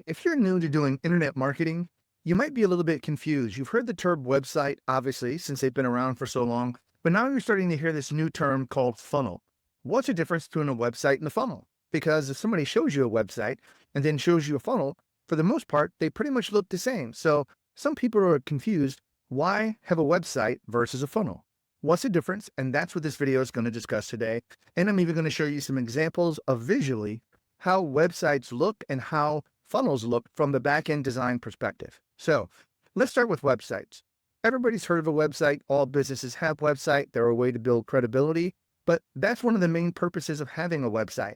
If you're new to doing internet marketing, you might be a little bit confused. You've heard the term website, obviously, since they've been around for so long, but now you're starting to hear this new term called funnel. What's the difference between a website and a funnel? Because if somebody shows you a website and then shows you a funnel, for the most part, they pretty much look the same. So some people are confused. Why have a website versus a funnel? What's the difference? And that's what this video is going to discuss today. And I'm even going to show you some examples of visually how websites look and how funnels look from the back-end design perspective. So let's start with websites. Everybody's heard of a website. All businesses have website. They're a way to build credibility, but that's one of the main purposes of having a website.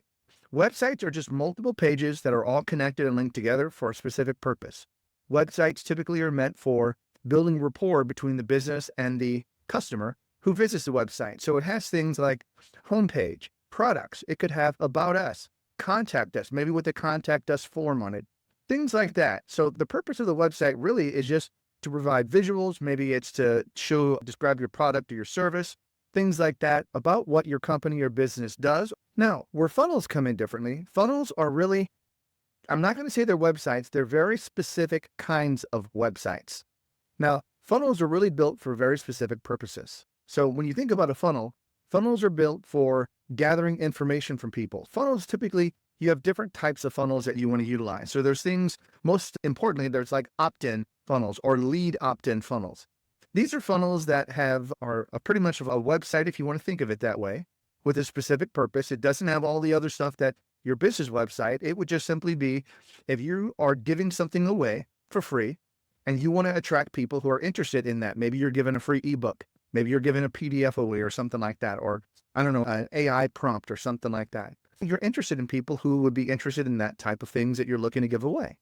Websites are just multiple pages that are all connected and linked together for a specific purpose. Websites typically are meant for building rapport between the business and the customer who visits the website. So it has things like homepage, products. It could have about us, contact us, maybe with the contact us form on it, things like that. So the purpose of the website really is just to provide visuals. Maybe it's to describe your product or your service, things like that about what your company or business does. Now, where funnels come in differently, funnels are really, I'm not going to say they're websites, they're very specific kinds of websites. Now, funnels are really built for very specific purposes. So when you think about a funnel, funnels are built for gathering information from people. Funnels, typically, you have different types of funnels that you want to utilize. So there's things, most importantly, there's like opt-in funnels or lead opt-in funnels. These are funnels that are pretty much of a website, if you want to think of it that way, with a specific purpose. It doesn't have all the other stuff that your business website. It would just simply be if you are giving something away for free and you want to attract people who are interested in that. Maybe you're giving a free ebook. Maybe you're giving a PDF away or something like that, or I don't know, an AI prompt or something like that. You're interested in people who would be interested in that type of things that you're looking to give away.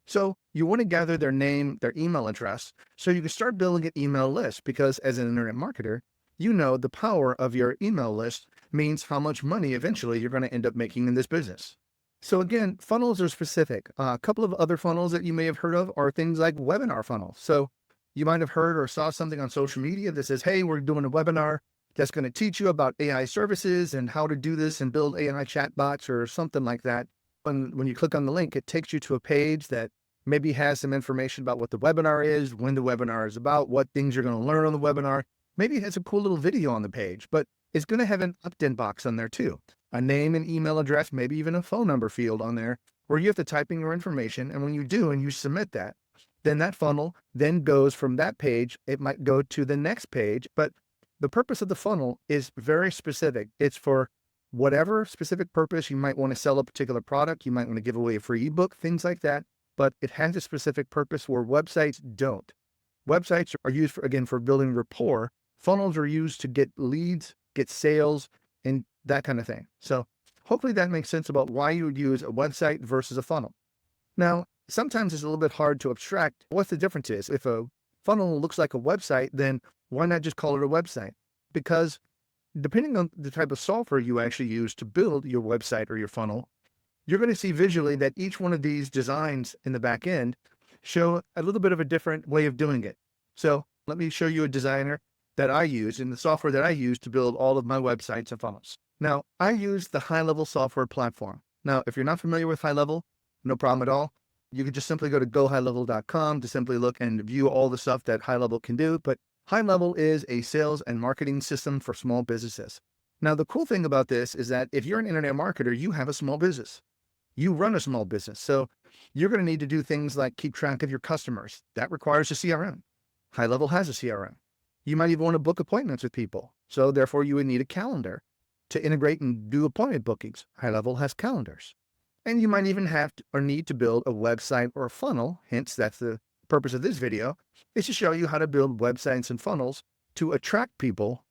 So you want to gather their name, their email address, so you can start building an email list, because as an internet marketer, you know the power of your email list means how much money eventually you're going to end up making in this business. So again, funnels are specific. A couple of other funnels that you may have heard of are things like webinar funnels. So you might have heard or saw something on social media that says, hey, we're doing a webinar that's going to teach you about AI services and how to do this and build AI chatbots or something like that. When you click on the link, it takes you to a page that maybe has some information about what the webinar is, when the webinar is about, what things you're going to learn on the webinar. Maybe it has a cool little video on the page, but it's going to have an opt-in box on there too. A name and email address, maybe even a phone number field on there where you have to type in your information. And when you do and you submit that, then that funnel then goes from that page. It might go to the next page, but the purpose of the funnel is very specific. It's for whatever specific purpose. You might want to sell a particular product. You might want to give away a free ebook, things like that. But it has a specific purpose where websites don't. Websites are used for building rapport. Funnels are used to get leads, get sales, and that kind of thing. So hopefully that makes sense about why you would use a website versus a funnel. Now, sometimes it's a little bit hard to abstract what the difference is. If a funnel looks like a website, then why not just call it a website? Because depending on the type of software you actually use to build your website or your funnel, you're going to see visually that each one of these designs in the back end show a little bit of a different way of doing it. So let me show you a designer that I use in the software that I use to build all of my websites and funnels. Now, I use the HighLevel software platform. Now, if you're not familiar with HighLevel, no problem at all. You can just simply go to gohighlevel.com to simply look and view all the stuff that HighLevel can do. But HighLevel is a sales and marketing system for small businesses. Now, the cool thing about this is that if you're an internet marketer, you have a small business. You run a small business. So you're going to need to do things like keep track of your customers. That requires a CRM. HighLevel has a CRM. You might even want to book appointments with people. So therefore you would need a calendar to integrate and do appointment bookings. HighLevel has calendars. And you might even have to, or need to build a website or a funnel. Hence, that's the purpose of this video, is to show you how to build websites and funnels to attract people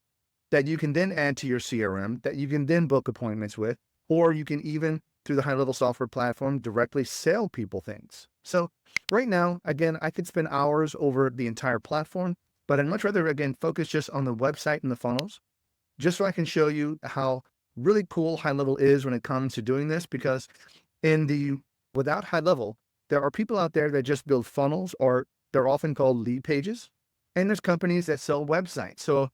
that you can then add to your CRM, that you can then book appointments with, or you can even, through the HighLevel software platform, directly sell people things. So right now, again, I could spend hours over the entire platform, but I'd much rather, again, focus just on the website and the funnels, just so I can show you how really cool HighLevel is when it comes to doing this, because without HighLevel, there are people out there that just build funnels, or they're often called lead pages. And there's companies that sell websites. So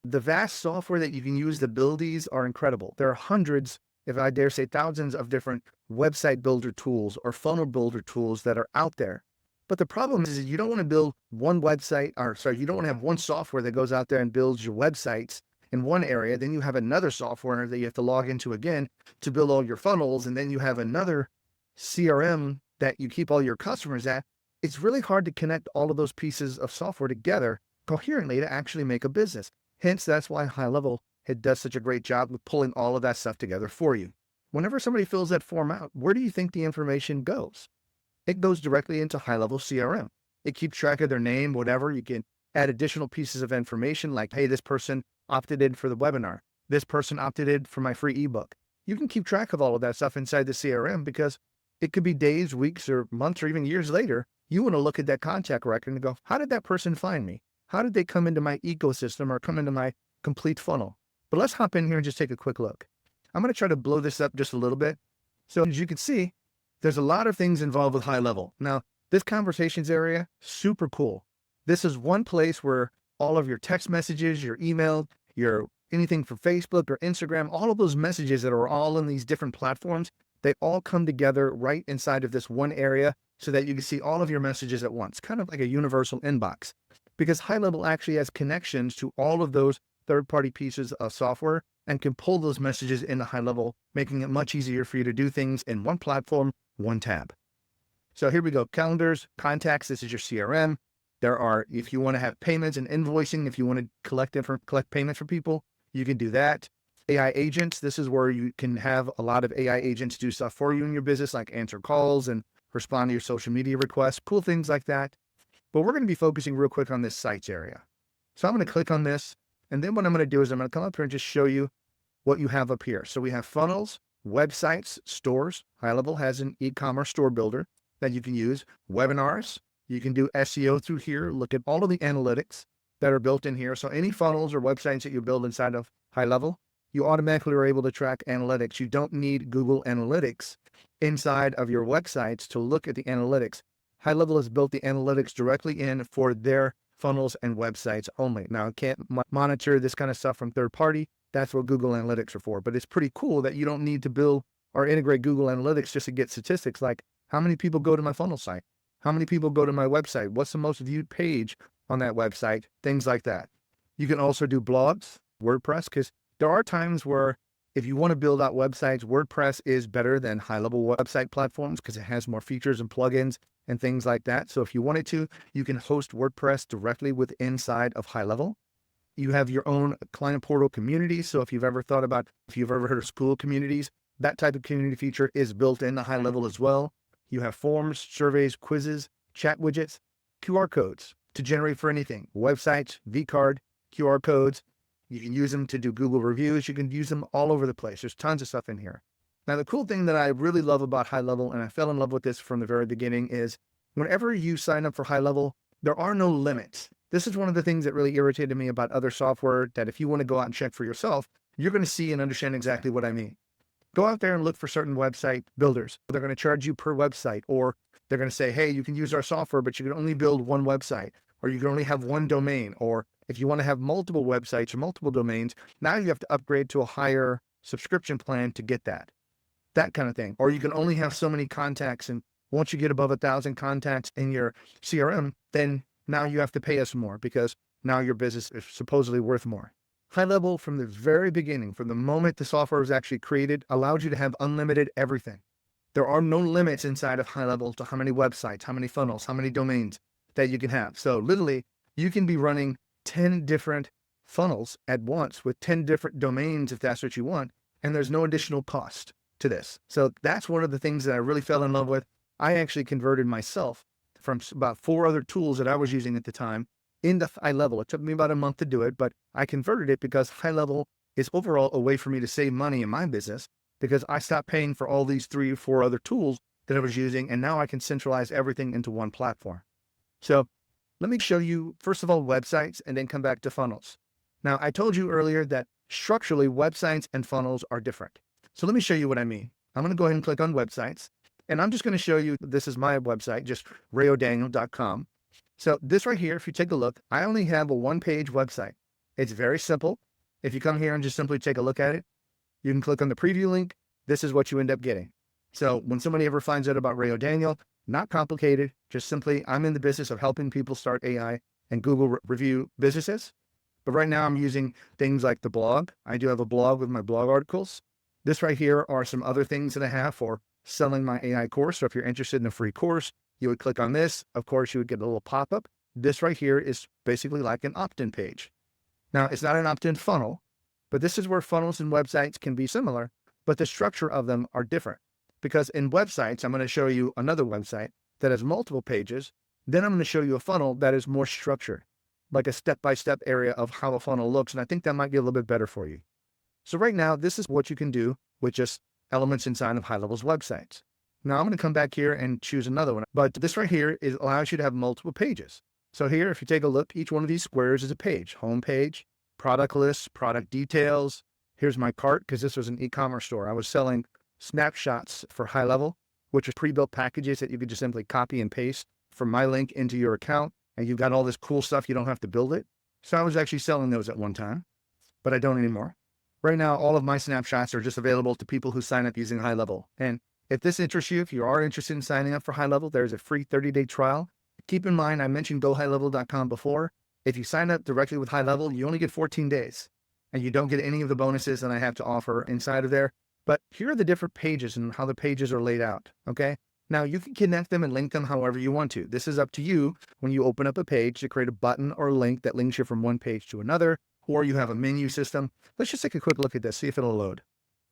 the vast software that you can use to build these are incredible. There are hundreds if I dare say, thousands of different website builder tools or funnel builder tools that are out there. But the problem is you don't want to build one website, or sorry, you don't want to have one software that goes out there and builds your websites in one area. Then you have another software that you have to log into again to build all your funnels. And then you have another CRM that you keep all your customers at. It's really hard to connect all of those pieces of software together coherently to actually make a business. Hence, that's why HighLevel does such a great job with pulling all of that stuff together for you. Whenever somebody fills that form out, where do you think the information goes? It goes directly into HighLevel CRM. It keeps track of their name, whatever. You can add additional pieces of information like, hey, this person opted in for the webinar. This person opted in for my free ebook. You can keep track of all of that stuff inside the CRM because it could be days, weeks, or months, or even years later. You want to look at that contact record and go, how did that person find me? How did they come into my ecosystem or come into my complete funnel? But let's hop in here and just take a quick look. I'm going to try to blow this up just a little bit. So as you can see, there's a lot of things involved with HighLevel. Now, this conversations area, super cool. This is one place where all of your text messages, your email, your anything from Facebook or Instagram, all of those messages that are all in these different platforms, they all come together right inside of this one area so that you can see all of your messages at once, kind of like a universal inbox. Because HighLevel actually has connections to all of those third-party pieces of software and can pull those messages into HighLevel, making it much easier for you to do things in one platform, one tab. So here we go. Calendars, contacts, this is your CRM. There are, if you want to have payments and invoicing, if you want to collect payments from people, you can do that. AI agents, this is where you can have a lot of AI agents do stuff for you in your business, like answer calls and respond to your social media requests, cool things like that. But we're going to be focusing real quick on this sites area. So I'm going to click on this. And then what I'm going to do is I'm going to come up here and just show you what you have up here. So we have funnels, websites, stores. HighLevel has an e-commerce store builder that you can use. Webinars, you can do SEO through here. Look at all of the analytics that are built in here. So any funnels or websites that you build inside of HighLevel, you automatically are able to track analytics. You don't need Google Analytics inside of your websites to look at the analytics. HighLevel has built the analytics directly in for their funnels and websites only. Now, it can't monitor this kind of stuff from third party. That's what Google Analytics are for. But it's pretty cool that you don't need to build or integrate Google Analytics just to get statistics like how many people go to my funnel site, how many people go to my website, what's the most viewed page on that website, things like that. You can also do blogs, WordPress, because there are times where if you want to build out websites, WordPress is better than HighLevel website platforms because it has more features and plugins and things like that. So if you wanted to, you can host WordPress directly with inside of HighLevel. You have your own client portal community. So if you've ever heard of school communities, that type of community feature is built into HighLevel as well. You have forms, surveys, quizzes, chat widgets, QR codes to generate for anything, websites, vCard, QR codes. You can use them to do Google reviews. You can use them all over the place. There's tons of stuff in here. Now, the cool thing that I really love about HighLevel, and I fell in love with this from the very beginning, is whenever you sign up for HighLevel, there are no limits. This is one of the things that really irritated me about other software, that if you want to go out and check for yourself, you're going to see and understand exactly what I mean. Go out there and look for certain website builders. They're going to charge you per website, or they're going to say, hey, you can use our software, but you can only build one website, or you can only have one domain, or if you want to have multiple websites or multiple domains, now you have to upgrade to a higher subscription plan to get that kind of thing. Or you can only have so many contacts, and once you get above 1,000 contacts in your CRM, then now you have to pay us more because now your business is supposedly worth more. HighLevel, from the very beginning, from the moment the software was actually created, allowed you to have unlimited everything. There are no limits inside of HighLevel to how many websites, how many funnels, how many domains that you can have. So literally, you can be running 10 different funnels at once with 10 different domains if that's what you want, and there's no additional cost to this. So that's one of the things that I really fell in love with. I actually converted myself from about 4 other tools that I was using at the time into HighLevel. It took me about a month to do it, but I converted it because HighLevel is overall a way for me to save money in my business because I stopped paying for all these 3 or 4 other tools that I was using, and now I can centralize everything into one platform. So let me show you, first of all, websites, and then come back to funnels. Now, I told you earlier that structurally, websites and funnels are different. So let me show you what I mean. I'm going to go ahead and click on websites, and I'm just going to show you, this is my website, just rayodaniel.com. So this right here, if you take a look, I only have a 1-page website. It's very simple. If you come here and just simply take a look at it, you can click on the preview link, this is what you end up getting. So when somebody ever finds out about Ray O'Daniel, not complicated, just simply, I'm in the business of helping people start AI and Google review businesses. But right now I'm using things like the blog. I do have a blog with my blog articles. This right here are some other things that I have for selling my AI course. So if you're interested in a free course, you would click on this. Of course, you would get a little pop-up. This right here is basically like an opt-in page. Now, it's not an opt-in funnel, but this is where funnels and websites can be similar, but the structure of them are different. Because in websites, I'm going to show you another website that has multiple pages. Then I'm going to show you a funnel that is more structured, like a step-by-step area of how a funnel looks. And I think that might be a little bit better for you. So right now, this is what you can do with just elements inside of HighLevel's websites. Now I'm going to come back here and choose another one, but this right here allows you to have multiple pages. So here, if you take a look, each one of these squares is a page: home page, product lists, product details. Here's my cart, because this was an e-commerce store. I was selling snapshots for HighLevel, which are pre-built packages that you could just simply copy and paste from my link into your account. And you've got all this cool stuff. You don't have to build it. So I was actually selling those at one time, but I don't anymore. Right now, all of my snapshots are just available to people who sign up using HighLevel. And if this interests you, if you are interested in signing up for HighLevel, there's a free 30-day trial. Keep in mind, I mentioned GoHighLevel.com before. If you sign up directly with HighLevel, you only get 14 days and you don't get any of the bonuses that I have to offer inside of there. But here are the different pages and how the pages are laid out. Okay. Now you can connect them and link them however you want to. This is up to you when you open up a page to create a button or a link that links you from one page to another, or you have a menu system. Let's just take a quick look at this, see if it'll load.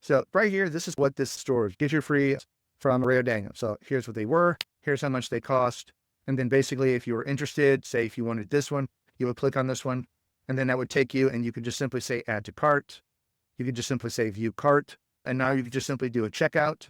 So right here, this is what this store is. Get your free from Ray O'Daniel. So here's what they were. Here's how much they cost. And then basically, if you were interested, say if you wanted this one, you would click on this one, and then that would take you, and you could just simply say add to cart. You could just simply say view cart. And now you could just simply do a checkout.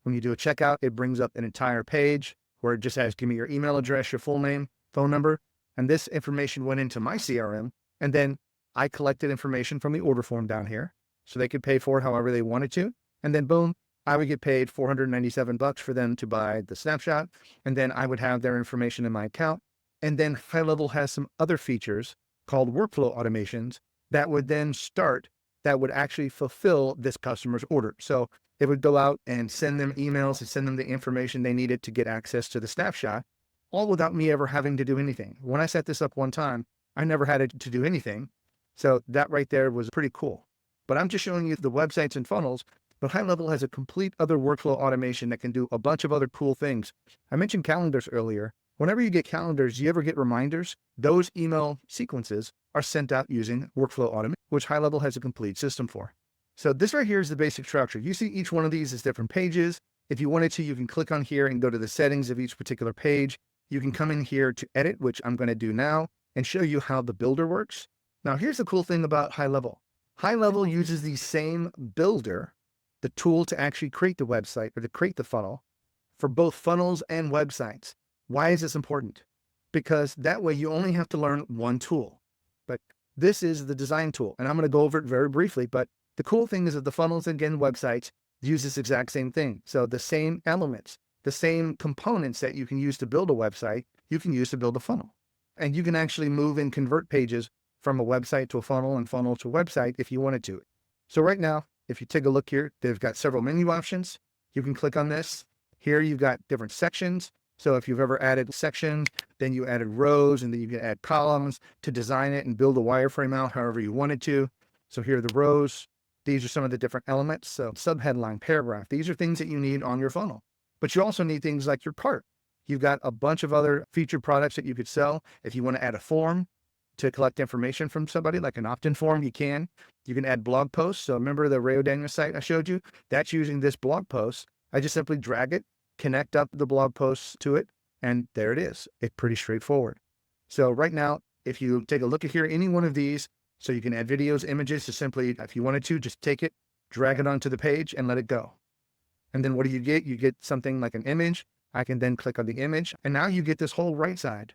When you do a checkout, it brings up an entire page where it just says, give me your email address, your full name, phone number. And this information went into my CRM. And then I collected information from the order form down here so they could pay for it however they wanted to. And then boom, I would get paid $497 for them to buy the snapshot. And then I would have their information in my account. And then HighLevel has some other features called workflow automations that would then start, that would actually fulfill this customer's order. So it would go out and send them emails and send them the information they needed to get access to the snapshot, all without me ever having to do anything. When I set this up one time, I never had to do anything. So that right there was pretty cool. But I'm just showing you the websites and funnels, but HighLevel has a complete other workflow automation that can do a bunch of other cool things. I mentioned calendars earlier. Whenever you get calendars, you ever get reminders? Those email sequences are sent out using workflow automation, which HighLevel has a complete system for. So this right here is the basic structure. You see each one of these as different pages. If you wanted to, you can click on here and go to the settings of each particular page. You can come in here to edit, which I'm going to do now, and show you how the builder works. Now, here's the cool thing about HighLevel. HighLevel uses the same builder, the tool to actually create the website or to create the funnel, for both funnels and websites. Why is this important? Because that way you only have to learn one tool. But this is the design tool, and I'm going to go over it very briefly. But the cool thing is that the funnels and again websites use this exact same thing. So the same elements, the same components that you can use to build a website, you can use to build a funnel. And you can actually move and convert pages from a website to a funnel and funnel to a website if you wanted to. So right now, if you take a look here, they've got several menu options. You can click on this. Here you've got different sections. So if you've ever added sections, then you added rows, and then you can add columns to design it and build a wireframe out however you wanted to. So here are the rows. These are some of the different elements. So subheadline, paragraph, these are things that you need on your funnel. But you also need things like your cart. You've got a bunch of other featured products that you could sell. If you want to add a form to collect information from somebody, like an opt-in form, you can. You can add blog posts. So remember the Ray O'Daniel site I showed you? That's using this blog post. I just simply drag it, connect up the blog posts to it, and there it is. It's pretty straightforward. So right now, if you take a look at here, any one of these, so you can add videos, images, to simply, if you wanted to, just take it, drag it onto the page and let it go. And then what do you get? You get something like an image. I can then click on the image, and now you get this whole right side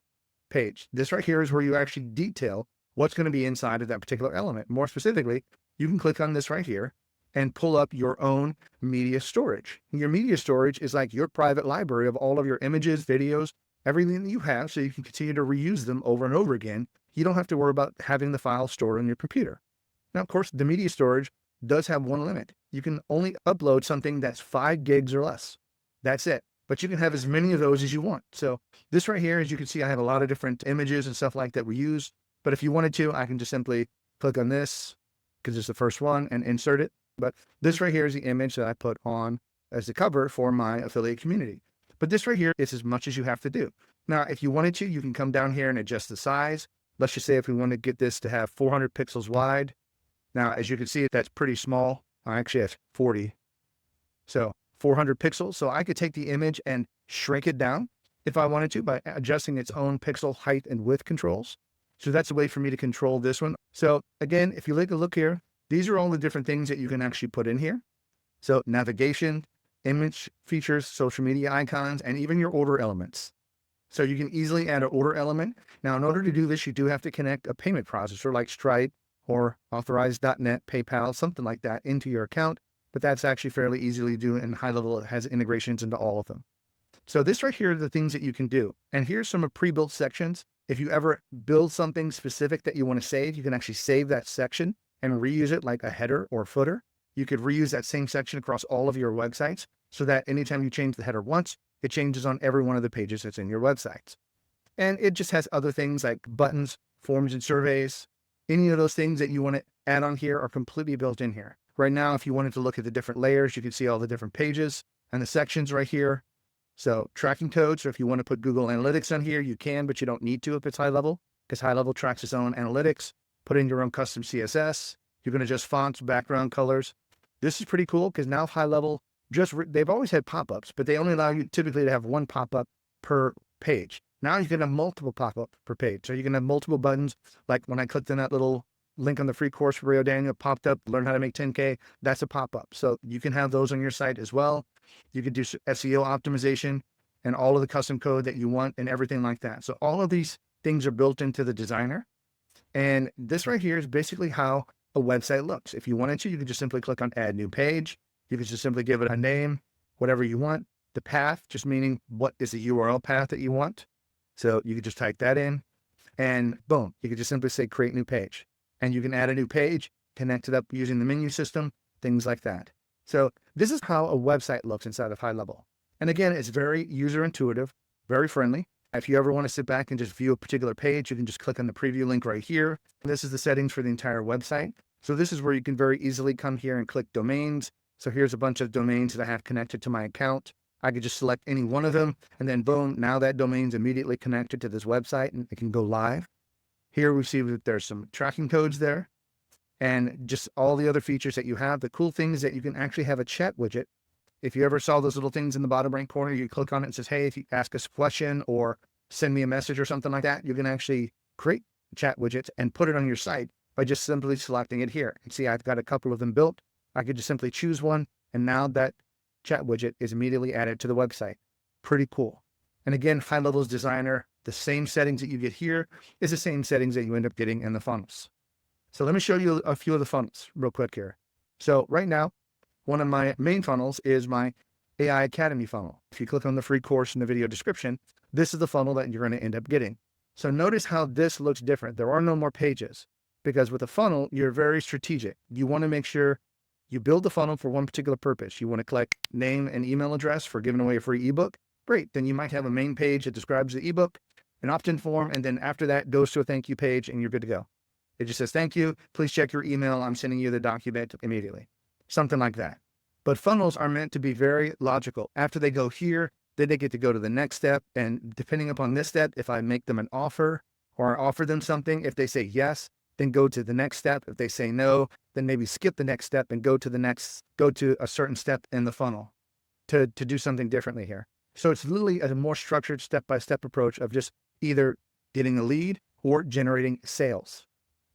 page. This right here is where you actually detail what's going to be inside of that particular element. More specifically, you can click on this right here and pull up your own media storage. Your media storage is like your private library of all of your images, videos, everything that you have, so you can continue to reuse them over and over again. You don't have to worry about having the file stored on your computer. Now, of course, the media storage does have one limit. you can only upload something that's 5 gigs or less. That's it. But you can have as many of those as you want. So this right here, as you can see, I have a lot of different images and stuff like that we use. But if you wanted to, I can just simply click on this because it's the first one and insert it. But this right here is the image that I put on as the cover for my affiliate community. But this right here is as much as you have to do. Now, if you wanted to, you can come down here and adjust the size. Let's just say if we want to get this to have 400 pixels wide. Now, as you can see, that's pretty small. I actually have 40. So 400 pixels. So I could take the image and shrink it down if I wanted to by adjusting its own pixel height and width controls. So that's a way for me to control this one. So again, if you take a look here, these are all the different things that you can actually put in here. So navigation, image features, social media icons, and even your order elements. So you can easily add an order element. Now, in order to do this, you do have to connect a payment processor like Stripe or Authorize.net, PayPal, something like that into your account. But that's actually fairly easily do, and HighLevel has integrations into all of them. So this right here are the things that you can do. And here's some pre-built sections. If you ever build something specific that you want to save, you can actually save that section and reuse it like a header or footer. You could reuse that same section across all of your websites so that anytime you change the header once, it changes on every one of the pages that's in your websites. And it just has other things like buttons, forms and surveys. Any of those things that you want to add on here are completely built in here. Right now, if you wanted to look at the different layers, you can see all the different pages and the sections right here. So tracking codes, so if you want to put Google Analytics on here, you can, but you don't need to if it's HighLevel, because HighLevel tracks its own analytics. Put in your own custom CSS. You can adjust fonts, background colors. This is pretty cool because now HighLevel they've always had pop-ups, but they only allow you typically to have one pop-up per page. Now you can have multiple pop-up per page. So you can have multiple buttons. Like when I clicked on that little link on the free course for Rio Daniel, popped up, learn how to make 10K. That's a pop-up. So you can have those on your site as well. You can do SEO optimization and all of the custom code that you want and everything like that. So all of these things are built into the designer. And this right here is basically how a website looks. If you wanted to, you could just simply click on add new page. You could just simply give it a name, whatever you want. The path, just meaning what is the URL path that you want. So you could just type that in and boom, you could just simply say create new page. And you can add a new page, connect it up using the menu system, things like that. So this is how a website looks inside of HighLevel. And again, it's very user intuitive, very friendly. If you ever want to sit back and just view a particular page, you can just click on the preview link right here. This is the settings for the entire website. So this is where you can very easily come here and click domains. So here's a bunch of domains that I have connected to my account. I could just select any one of them and then boom, now that domain's immediately connected to this website and it can go live. Here we see that there's some tracking codes there and just all the other features that you have. The cool thing is that you can actually have a chat widget. If you ever saw those little things in the bottom right corner, you click on it and says, hey, if you ask us a question or send me a message or something like that, you can actually create chat widgets and put it on your site by just simply selecting it here. And see, I've got a couple of them built. I could just simply choose one. And now that chat widget is immediately added to the website. Pretty cool. And again, HighLevel's designer, the same settings that you get here is the same settings that you end up getting in the funnels. So let me show you a few of the funnels real quick here. So right now, one of my main funnels is my AI Academy funnel. If you click on the free course in the video description, this is the funnel that you're going to end up getting. So notice how this looks different. There are no more pages because with a funnel, you're very strategic. You want to make sure you build the funnel for one particular purpose. You want to collect name and email address for giving away a free ebook. Great. Then you might have a main page that describes the ebook, an opt-in form, and then after that goes to a thank you page and you're good to go. It just says, thank you. Please check your email. I'm sending you the document immediately. Something like that. But funnels are meant to be very logical. After they go here, then they get to go to the next step. And depending upon this step, if I make them an offer or I offer them something, if they say yes, then go to the next step. If they say no, then maybe skip the next step and go to a certain step in the funnel to do something differently here. So it's literally a more structured step-by-step approach of just either getting a lead or generating sales.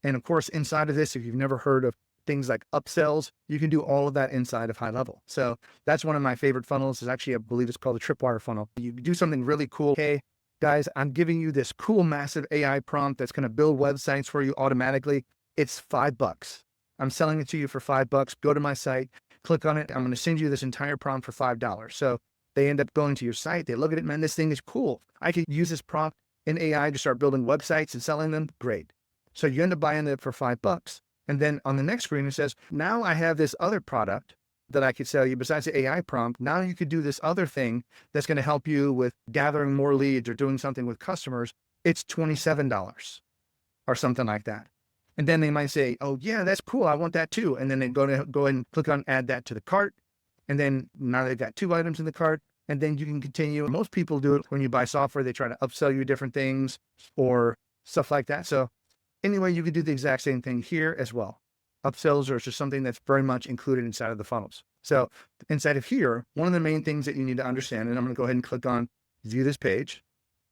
And of course, inside of this, if you've never heard of things like upsells, you can do all of that inside of HighLevel. So that's one of my favorite funnels. Is actually, I believe it's called the Tripwire funnel. You do something really cool. Hey, guys, I'm giving you this cool, massive AI prompt that's going to build websites for you automatically. It's $5. I'm selling it to you for $5. Go to my site, click on it. I'm going to send you this entire prompt for $5. So they end up going to your site. They look at it, man, this thing is cool. I could use this prompt in AI to start building websites and selling them. Great. So you end up buying it for $5. And then on the next screen, it says, now I have this other product that I could sell you besides the AI prompt. Now you could do this other thing that's going to help you with gathering more leads or doing something with customers. It's $27 or something like that. And then they might say, oh yeah, that's cool, I want that too. And then they go ahead and click on add that to the cart. And then now they've got 2 items in the cart, and then you can continue. Most people do it when you buy software, they try to upsell you different things or stuff like that. So anyway, you could do the exact same thing here as well. Upsells are just something that's very much included inside of the funnels. So inside of here, one of the main things that you need to understand, and I'm going to go ahead and click on view this page.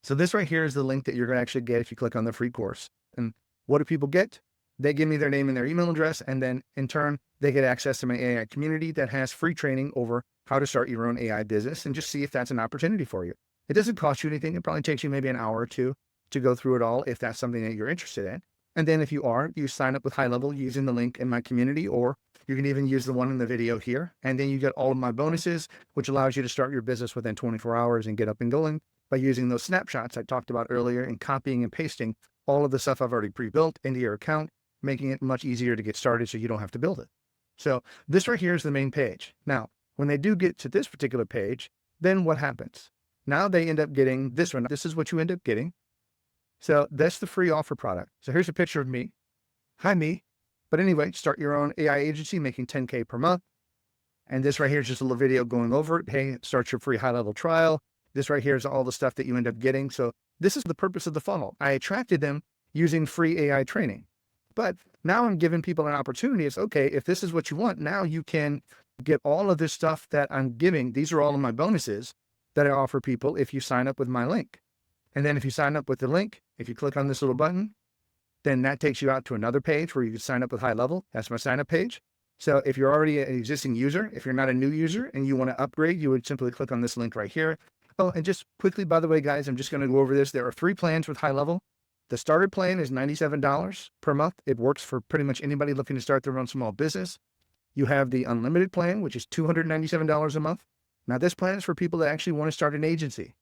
So this right here is the link that you're going to actually get if you click on the free course. And what do people get? They give me their name and their email address, and then in turn, they get access to my AI community that has free training over how to start your own AI business and just see if that's an opportunity for you. It doesn't cost you anything. It probably takes you maybe an hour or two to go through it all if that's something that you're interested in. And then if you are, you sign up with HighLevel using the link in my community, or you can even use the one in the video here. And then you get all of my bonuses, which allows you to start your business within 24 hours and get up and going by using those snapshots I talked about earlier and copying and pasting all of the stuff I've already pre-built into your account, making it much easier to get started so you don't have to build it. So this right here is the main page. Now, when they do get to this particular page, then what happens? Now they end up getting this one. This is what you end up getting. So that's the free offer product. So here's a picture of me. Hi, me. But anyway, start your own AI agency making 10K per month. And this right here is just a little video going over it. Hey, start your free high-level trial. This right here is all the stuff that you end up getting. So this is the purpose of the funnel. I attracted them using free AI training. But now I'm giving people an opportunity. It's okay, if this is what you want, now you can get all of this stuff that I'm giving. These are all of my bonuses that I offer people if you sign up with my link. And then if you sign up with the link, if you click on this little button, then that takes you out to another page where you can sign up with HighLevel. That's my sign up page. So if you're already an existing user, if you're not a new user and you want to upgrade, you would simply click on this link right here. Oh, and just quickly, by the way, guys, I'm just going to go over this. There are 3 plans with HighLevel. The starter plan is $97 per month. It works for pretty much anybody looking to start their own small business. You have the unlimited plan, which is $297 a month. Now this plan is for people that actually want to start an agency.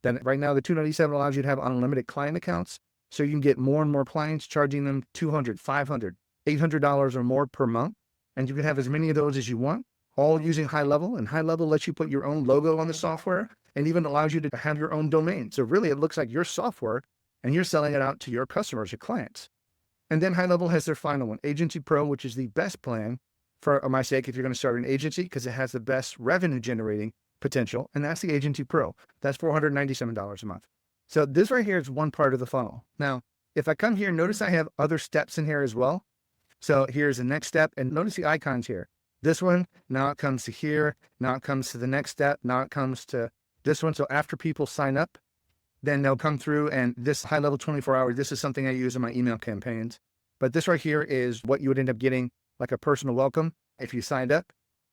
Then right now the $297 allows you to have unlimited client accounts. So you can get more and more clients, charging them $200, $500, $800 or more per month. And you can have as many of those as you want, all using HighLevel. And HighLevel lets you put your own logo on the software and even allows you to have your own domain. So really it looks like your software and you're selling it out to your customers, your clients. And then HighLevel has their final one, Agency Pro, which is the best plan for my sake if you're going to start an agency because it has the best revenue generating potential. And that's the Agency Pro. That's $497 a month. So this right here is one part of the funnel. Now, if I come here, notice I have other steps in here as well. So here's the next step, and notice the icons here. This one, now it comes to here. Now it comes to the next step. Now it comes to this one. So after people sign up, then they'll come through, and this HighLevel 24-hour, this is something I use in my email campaigns. But this right here is what you would end up getting, like a personal welcome if you signed up.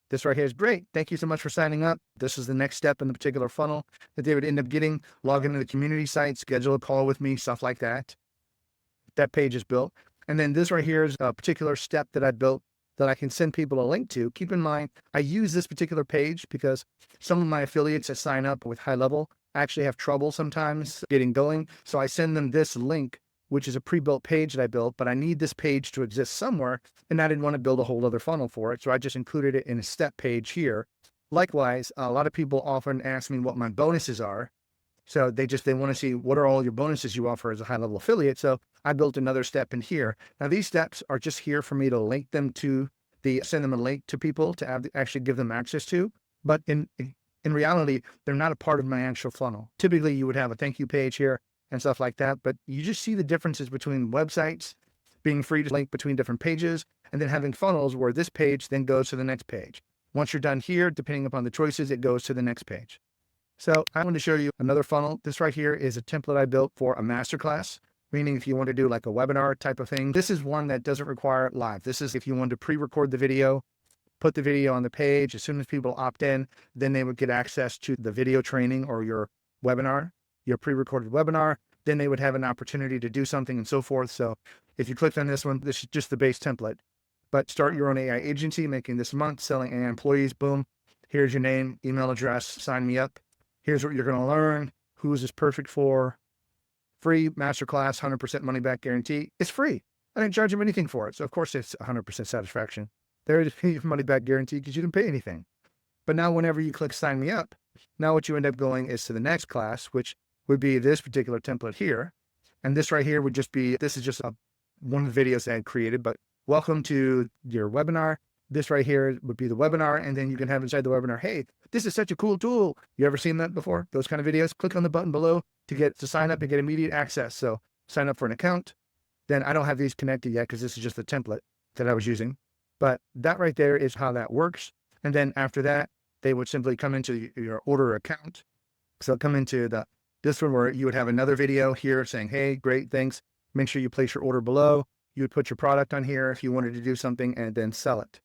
This right here is great. Thank you so much for signing up. This is the next step in the particular funnel that they would end up getting. Log into the community site, schedule a call with me, stuff like that. That page is built. And then this right here is a particular step that I built that I can send people a link to. Keep in mind, I use this particular page because some of my affiliates that sign up with HighLevel actually have trouble sometimes getting going. So I send them this link, which is a pre-built page that I built, but I need this page to exist somewhere, and I didn't want to build a whole other funnel for it. So I just included it in a step page here. Likewise, a lot of people often ask me what my bonuses are. So they want to see what are all your bonuses you offer as a HighLevel affiliate. So I built another step in here. Now these steps are just here for me to link them to send them a link to people to actually give them access to. But in reality, they're not a part of my actual funnel. Typically you would have a thank you page here and stuff like that. But you just see the differences between websites being free to link between different pages and then having funnels where this page then goes to the next page. Once you're done here, depending upon the choices, it goes to the next page. So I want to show you another funnel. This right here is a template I built for a masterclass, meaning if you want to do like a webinar type of thing. This is one that doesn't require live. This is if you want to pre-record the video, put the video on the page. As soon as people opt in, then they would get access to the video training or your webinar, your pre-recorded webinar. Then they would have an opportunity to do something and so forth. So if you clicked on this one, this is just the base template. But start your own AI agency, making this month, selling AI employees, boom. Here's your name, email address, sign me up. Here's what you're going to learn. Who is this perfect for? Free masterclass, 100% money back guarantee. It's free. I didn't charge them anything for it. So of course it's 100% satisfaction. There's your money back guarantee because you didn't pay anything. But now whenever you click sign me up, now what you end up going is to the next class, which would be this particular template here. And this right here would just be, this is just one of the videos that I created, but welcome to your webinar. This right here would be the webinar. And then you can have inside the webinar, hey, this is such a cool tool. You ever seen that before? Those kind of videos? Click on the button below to sign up and get immediate access. So sign up for an account. Then I don't have these connected yet because this is just the template that I was using. But that right there is how that works. And then after that, they would simply come into your order account. So come into this one where you would have another video here saying, hey, great, thanks. Make sure you place your order below. You would put your product on here if you wanted to do something and then sell it.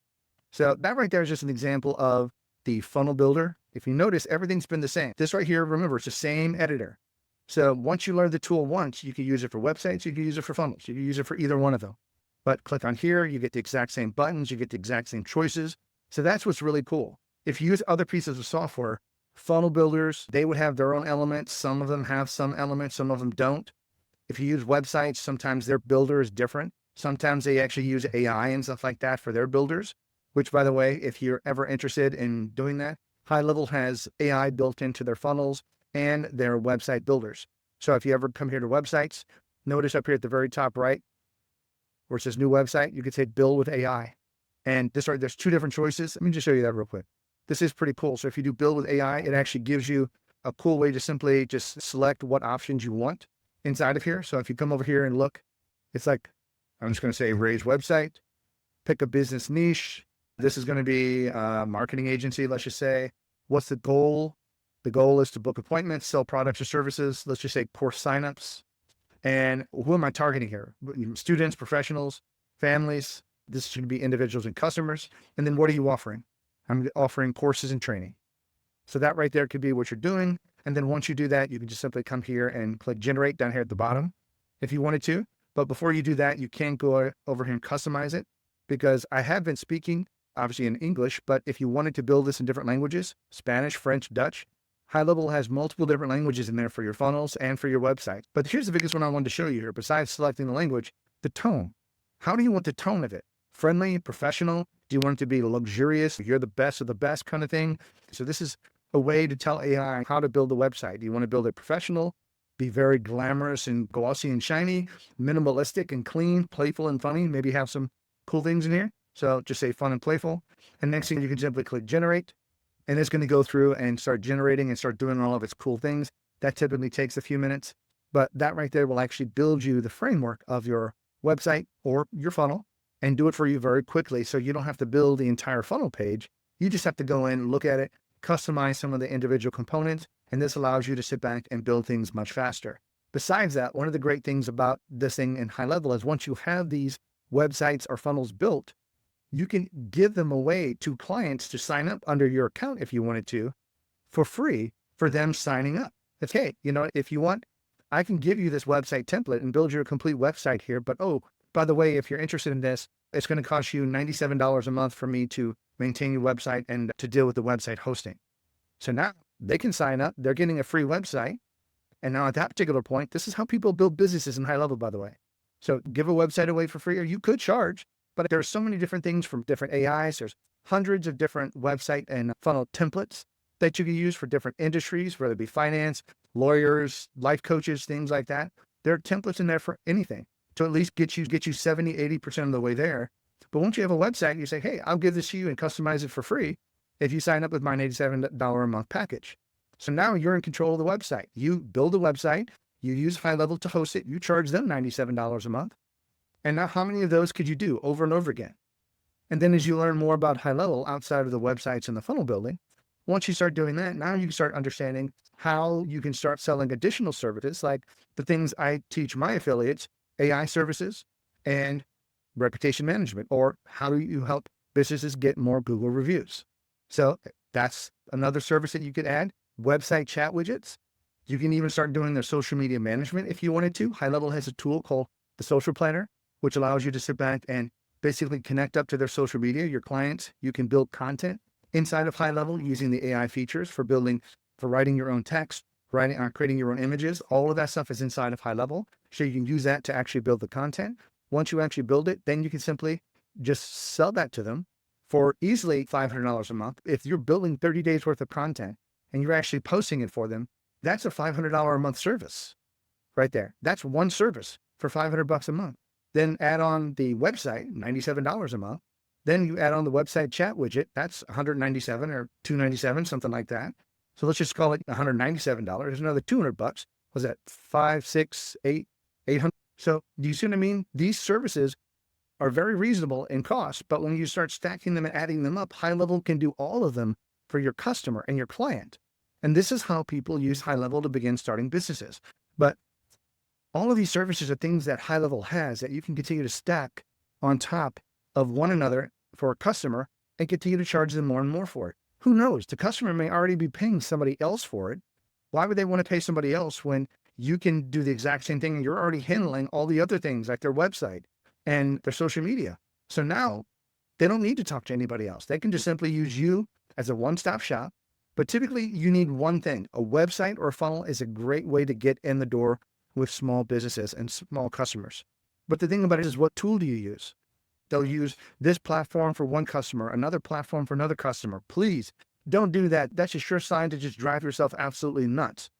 So that right there is just an example of the funnel builder. If you notice, everything's been the same. This right here, remember, it's the same editor. So once you learn the tool once, you can use it for websites, you can use it for funnels, you can use it for either one of them. But click on here, you get the exact same buttons, you get the exact same choices. So that's what's really cool. If you use other pieces of software, funnel builders, they would have their own elements. Some of them have some elements, some of them don't. If you use websites, sometimes their builder is different. Sometimes they actually use AI and stuff like that for their builders, which, by the way, if you're ever interested in doing that, HighLevel has AI built into their funnels and their website builders. So if you ever come here to websites, notice up here at the very top right, where it says new website, you could say build with AI. And this right, there's two different choices. Let me just show you that real quick. This is pretty cool. So if you do build with AI, it actually gives you a cool way to simply just select what options you want inside of here. So if you come over here and look, it's like, I'm just going to say raise website, pick a business niche. This is going to be a marketing agency, let's just say. What's the goal? The goal is to book appointments, sell products or services. Let's just say course signups. And who am I targeting here? Students, professionals, families. This should be individuals and customers. And then what are you offering? I'm offering courses and training. So that right there could be what you're doing. And then once you do that, you can just simply come here and click generate down here at the bottom if you wanted to. But before you do that, you can go over here and customize it, because I have been speaking obviously in English, but if you wanted to build this in different languages, Spanish, French, Dutch, HighLevel has multiple different languages in there for your funnels and for your website. But here's the biggest one I wanted to show you here. Besides selecting the language, the tone. How do you want the tone of it? Friendly, professional? Do you want it to be luxurious? You're the best of the best kind of thing? So this is a way to tell AI how to build a website. Do you want to build it professional, be very glamorous and glossy and shiny, minimalistic and clean, playful and funny, maybe have some cool things in here? So just say fun and playful. And next thing, you can simply click generate, and it's going to go through and start generating and start doing all of its cool things. That typically takes a few minutes, but that right there will actually build you the framework of your website or your funnel and do it for you very quickly. So you don't have to build the entire funnel page. You just have to go in, look at it, customize some of the individual components, and this allows you to sit back and build things much faster. Besides that, one of the great things about this thing in HighLevel is once you have these websites or funnels built, you can give them away to clients to sign up under your account if you wanted to, for free for them signing up. It's, hey, if you want, I can give you this website template and build your complete website here. But oh, by the way, if you're interested in this, it's going to cost you $97 a month for me to maintain your website and to deal with the website hosting. So now they can sign up. They're getting a free website. And now at that particular point, this is how people build businesses in HighLevel, by the way. So give a website away for free, or you could charge, but there's so many different things from different AIs. There's hundreds of different website and funnel templates that you can use for different industries, whether it be finance, lawyers, life coaches, things like that. There are templates in there for anything to at least get you 70, 80% of the way there. But once you have a website, you say, hey, I'll give this to you and customize it for free if you sign up with my $87 a month package. So now you're in control of the website. You build a website, you use HighLevel to host it, you charge them $97 a month. And now how many of those could you do over and over again? And then as you learn more about HighLevel outside of the websites and the funnel building, once you start doing that, now you can start understanding how you can start selling additional services, like the things I teach my affiliates, AI services and reputation management, or how do you help businesses get more Google reviews? So that's another service that you could add. Website chat widgets. You can even start doing their social media management if you wanted to. HighLevel has a tool called the Social Planner, which allows you to sit back and basically connect up to their social media, your clients. You can build content inside of HighLevel using the AI features for writing your own text, creating your own images. All of that stuff is inside of HighLevel. So you can use that to actually build the content. Once you actually build it, then you can simply just sell that to them for easily $500 a month. If you're building 30 days worth of content and you're actually posting it for them, that's a $500 a month service right there. That's one service for $500 a month. Then add on the website, $97 a month. Then you add on the website chat widget, that's $197 or $297, something like that. So let's just call it $197. There's another $200. Was that 5, 6, 8, 800? So do you see what I mean? These services are very reasonable in cost, but when you start stacking them and adding them up, HighLevel can do all of them for your customer and your client. And this is how people use HighLevel to begin starting businesses. But all of these services are things that HighLevel has that you can continue to stack on top of one another for a customer and continue to charge them more and more for it. Who knows? The customer may already be paying somebody else for it. Why would they want to pay somebody else when you can do the exact same thing and you're already handling all the other things like their website and their social media? So now they don't need to talk to anybody else. They can just simply use you as a one-stop shop. But typically you need one thing. A website or a funnel is a great way to get in the door with small businesses and small customers. But the thing about it is, what tool do you use? They'll use this platform for one customer, another platform for another customer. Please don't do that. That's a sure sign to just drive yourself absolutely nuts.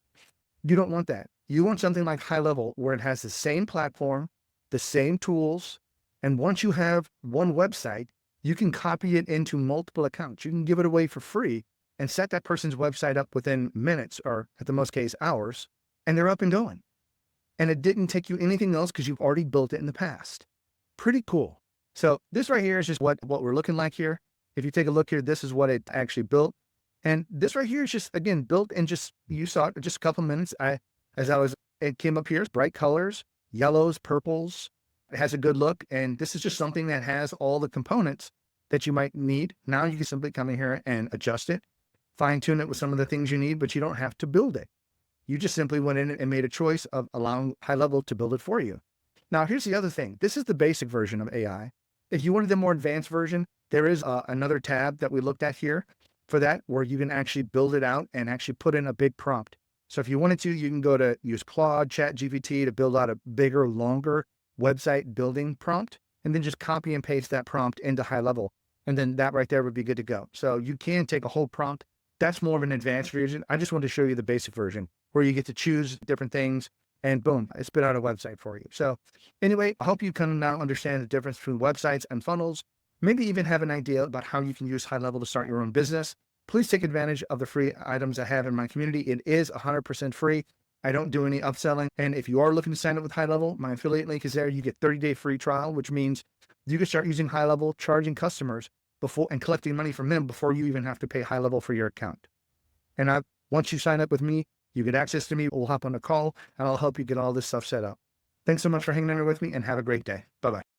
You don't want that. You want something like HighLevel where it has the same platform, the same tools. And once you have one website, you can copy it into multiple accounts. You can give it away for free and set that person's website up within minutes, or at the most case, hours, and they're up and going. And it didn't take you anything else because you've already built it in the past. Pretty cool. So this right here is just what we're looking like here. If you take a look here, this is what it actually built. And this right here is just, again, built in just, you saw it in just a couple minutes. It came up here, it's bright colors, yellows, purples. It has a good look. And this is just something that has all the components that you might need. Now you can simply come in here and adjust it, fine tune it with some of the things you need, but you don't have to build it. You just simply went in and made a choice of allowing HighLevel to build it for you. Now, here's the other thing. This is the basic version of AI. If you wanted the more advanced version, there is another tab that we looked at here for that, where you can actually build it out and actually put in a big prompt. So if you wanted to, you can go to use Claude, ChatGPT to build out a bigger, longer website building prompt, and then just copy and paste that prompt into HighLevel. And then that right there would be good to go. So you can take a whole prompt. That's more of an advanced version. I just wanted to show you the basic version where you get to choose different things and boom, it spit out a website for you. So anyway, I hope you can now understand the difference between websites and funnels, maybe even have an idea about how you can use HighLevel to start your own business. Please take advantage of the free items I have in my community. It is 100% free. I don't do any upselling. And if you are looking to sign up with HighLevel, my affiliate link is there. You get 30-day free trial, which means you can start using HighLevel, charging customers before and collecting money from them before you even have to pay HighLevel for your account. And once you sign up with me, you get access to me. We'll hop on a call and I'll help you get all this stuff set up. Thanks so much for hanging in there with me and have a great day. Bye-bye.